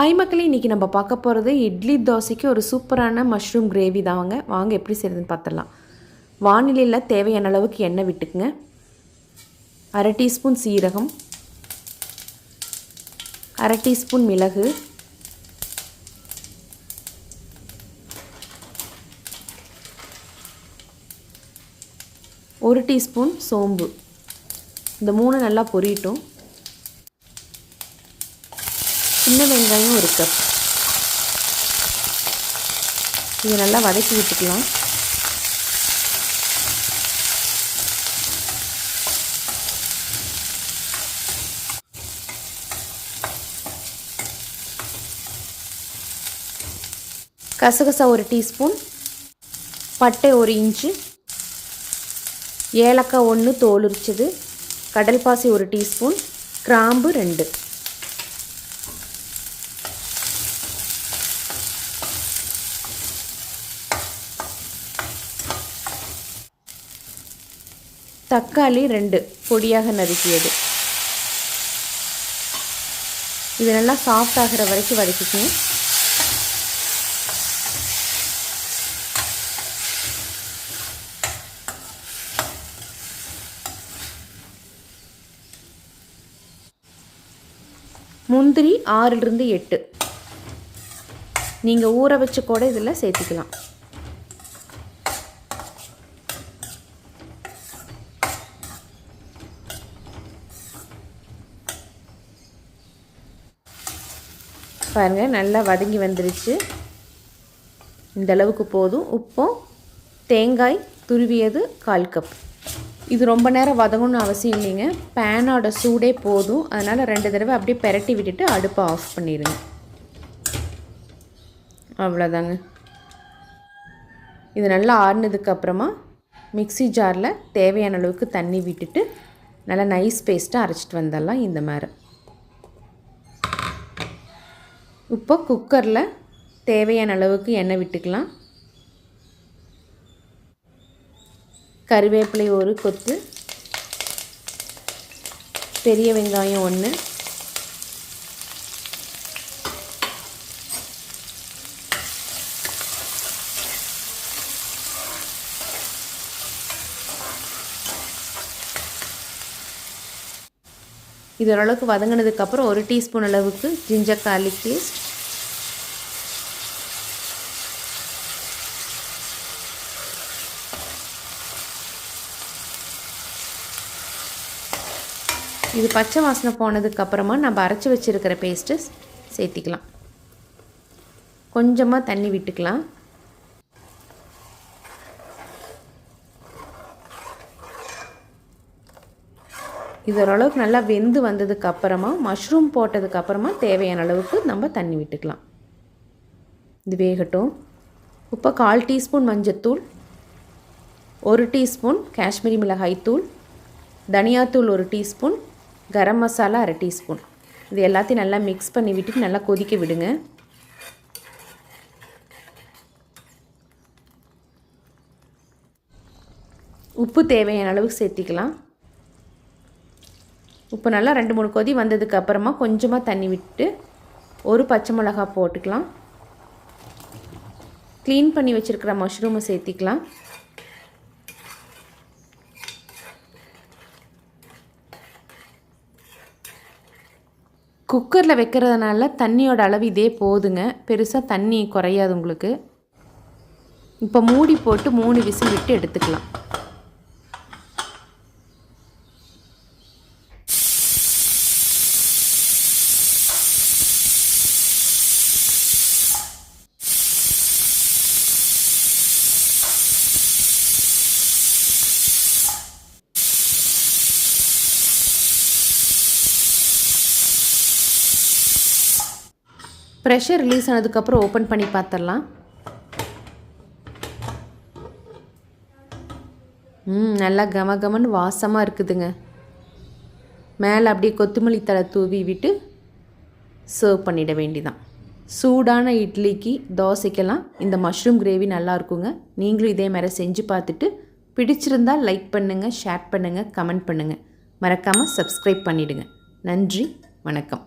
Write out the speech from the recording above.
Hi மக்களே, இன்றைக்கி நம்ம பார்க்க போகிறது இட்லி தோசைக்கு ஒரு சூப்பரான மஷ்ரூம் கிரேவி தாங்க. வாங்க எப்படி செய்கிறதுன்னு பார்த்துடலாம். வானிலையில் தேவையான அளவுக்கு எண்ணெய் விட்டுக்குங்க. அரை டீஸ்பூன் சீரகம், அரை டீஸ்பூன் மிளகு, ஒரு டீஸ்பூன் சோம்பு. இந்த மூணு நல்லா பொரியட்டும். சின்ன வெங்காயம் ஒரு கப். இதை நல்லா வதக்கி விட்டுக்கலாம். கசகசா ஒரு டீஸ்பூன், பட்டை ஒரு இன்ச்சு, ஏலக்காய் 1 தோல் உரிச்சது, கடல்பாசி ஒரு டீஸ்பூன், கிராம்பு 2. தக்காளி 2 பொடியாக நறுக்கியது. இது நல்லா சாஃப்ட் ஆகிற வரைக்கும் வதக்கிக்கணும். முந்திரி 6 to 8 நீங்கள் ஊற வச்சு கூட இதில் சேர்த்துக்கலாம். பாருங்கள், நல்லா வதங்கி வந்துருச்சு. இந்த அளவுக்கு போதும். உப்பும் தேங்காய் துருவியது 1/4 கப். இது ரொம்ப நேரம் வதங்கணும்னு அவசியம் இல்லைங்க. பேனோட சூடே போதும். அதனால் 2 தடவை அப்படியே பெரட்டி விட்டுட்டு அடுப்பை ஆஃப் பண்ணிடுங்க. அவ்வளோதாங்க. இது நல்லா ஆறுனதுக்கப்புறமா மிக்ஸி ஜாரில் தேவையான அளவுக்கு தண்ணி விட்டுட்டு நல்லா நைஸ் பேஸ்ட்டாக அரைச்சிட்டு வந்துடலாம். இந்த மாதிரி இப்போ குக்கரில் தேவையான அளவுக்கு எண்ணெய் விட்டுக்கலாம். கறிவேப்பிலை ஒரு கொத்து, பெரிய வெங்காயம் 1, இது ஓரளவுக்கு வதங்கினதுக்கப்புறம் 1 டீஸ்பூன் அளவுக்கு ஜிஞ்சர் கார்லிக் பேஸ்ட், இது பச்சை வாசனை போனதுக்கப்புறமா நம்ம அரைச்சி வச்சுருக்கிற பேஸ்ட்டு சேர்த்திக்கலாம். கொஞ்சமாக தண்ணி விட்டுக்கலாம். இது ஓரளவுக்கு நல்லா வெந்து வந்ததுக்கப்புறமா மஷ்ரூம் போட்டதுக்கப்புறமா தேவையான அளவுக்கு நம்ம தண்ணி விட்டுக்கலாம். இது வேகட்டும். இப்போ 1/4 டீஸ்பூன் மஞ்சத்தூள், 1 டீஸ்பூன் காஷ்மீரி மிளகாய் தூள், தனியாத்தூள் 1 டீஸ்பூன், கரம் மசாலா 1/2 டீஸ்பூன். இது எல்லாத்தையும் நல்லா மிக்ஸ் பண்ணி விட்டுட்டு நல்லா கொதிக்க விடுங்க. உப்பு தேவையான அளவுக்கு சேர்த்திக்கலாம். உப்பு நல்லா 2-3 கொதி வந்ததுக்கு அப்புறமா கொஞ்சமாக தண்ணி விட்டு 1 பச்சை மிளகாய் போட்டுக்கலாம். க்ளீன் பண்ணி வச்சுருக்கிற மஷ்ரூமை சேர்த்திக்கலாம். குக்கரில் வைக்கிறதுனால தண்ணியோட அளவு இதே போதுங்க. பெருசாக தண்ணி குறையாது உங்களுக்கு. இப்போ மூடி போட்டு 3 விசில் விட்டு எடுத்துக்கலாம். ப்ரெஷர் ரிலீஸ் ஆனதுக்கப்புறம் ஓப்பன் பண்ணி பார்த்துடலாம். நல்லா கமகமன்னு வாசமாக இருக்குதுங்க. மேலே அப்படியே கொத்தமல்லி தழை தூவி விட்டு சர்வ் பண்ணிட வேண்டிதான். சூடான இட்லிக்கு தோசைக்கெல்லாம் இந்த மஷ்ரூம் கிரேவி நல்லா இருக்குங்க. நீங்களும் இதே மாதிரி செஞ்சு பார்த்துட்டு பிடிச்சிருந்தால் லைக் பண்ணுங்கள், ஷேர் பண்ணுங்கள், கமெண்ட் பண்ணுங்கள். மறக்காமல் சப்ஸ்கிரைப் பண்ணிவிடுங்க. நன்றி, வணக்கம்.